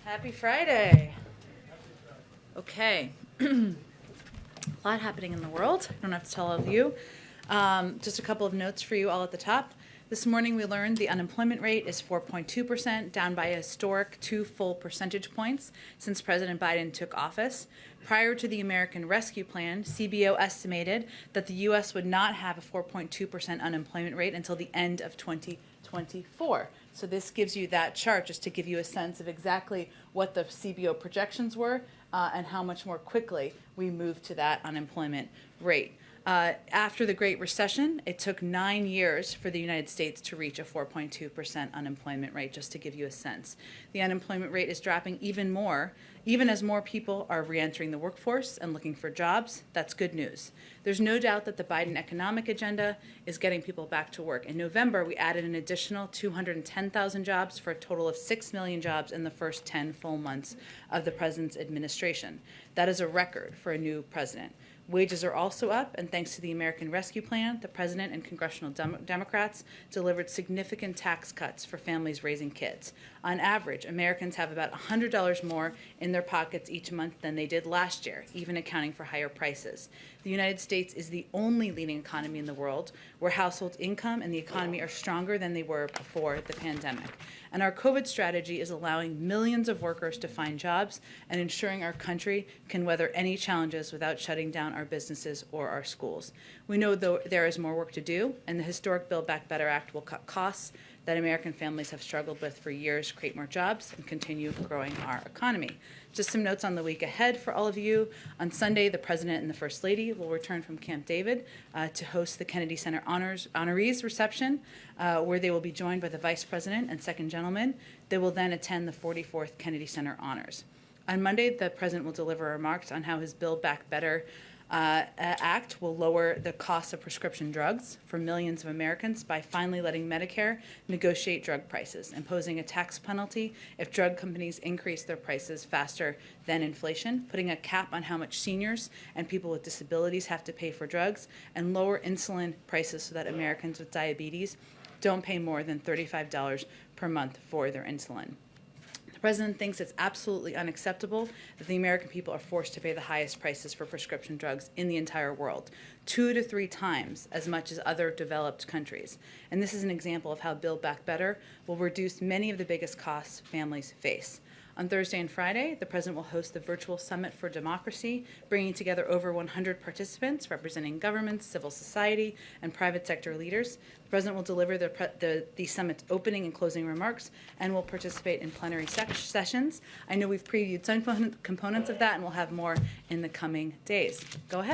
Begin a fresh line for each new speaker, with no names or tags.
Happy Friday. Okay. A lot happening in the world. I don't have to tell all of you. Just a couple of notes for you all at the top. This morning we learned the unemployment rate is 4.2%, down by a historic 2 full percentage points since President Biden took office. Prior to the American Rescue Plan, CBO estimated that the U.S. would not have a 4.2% unemployment rate until the end of 2024. So this gives you that chart just to give you a sense of exactly what the CBO projections were and how much more quickly we moved to that unemployment rate. After the Great Recession, it took 9 years for the United States to reach a 4.2% unemployment rate, just to give you a sense. The unemployment rate is dropping even more, even as more people are reentering the workforce and looking for jobs. That's good news. There's no doubt that the Biden economic agenda is getting people back to work. In November, we added an additional 210,000 jobs for a total of 6 million jobs in the first 10 full months of the president's administration. That is a record for a new president. Wages are also up, and thanks to the American Rescue Plan, the president and congressional Democrats delivered significant tax cuts for families raising kids. On average, Americans have about $100 more in their pockets each month than they did last year, even accounting for higher prices. The United States is the only leading economy in the world where household income and the economy are stronger than they were before the pandemic. And our COVID strategy is allowing millions of workers to find jobs and ensuring our country can weather any challenges without shutting down our businesses or our schools. We know though there is more work to do, and the historic Build Back Better Act will cut costs that American families have struggled with for years, create more jobs, and continue growing our economy. Just some notes on the week ahead for all of you. On Sunday, the President and the First Lady will return from Camp David to host the Kennedy Center Honorees Reception, where they will be joined by the Vice President and Second Gentleman. They will then attend the 44th Kennedy Center Honors. On Monday, the President will deliver remarks on how his Build Back Better Act will lower the cost of prescription drugs for millions of Americans by finally letting Medicare negotiate drug prices, imposing a tax penalty if drug companies increase their prices faster than inflation, putting a cap on how much seniors and people with disabilities have to pay for drugs, and lower insulin prices so that Americans with diabetes don't pay more than $35 per month for their insulin. The President thinks it's absolutely unacceptable that the American people are forced to pay the highest prices for prescription drugs in the entire world, 2 to 3 times as much as other developed countries. And this is an example of how Build Back Better will reduce many of the biggest costs families face. On Thursday and Friday, the President will host the Virtual Summit for Democracy, bringing together over 100 participants representing governments, civil society, and private sector leaders. The President will deliver the summit's opening and closing remarks and will participate in plenary sessions. I know we've previewed some components of that, and we'll have more in the coming days. Go ahead.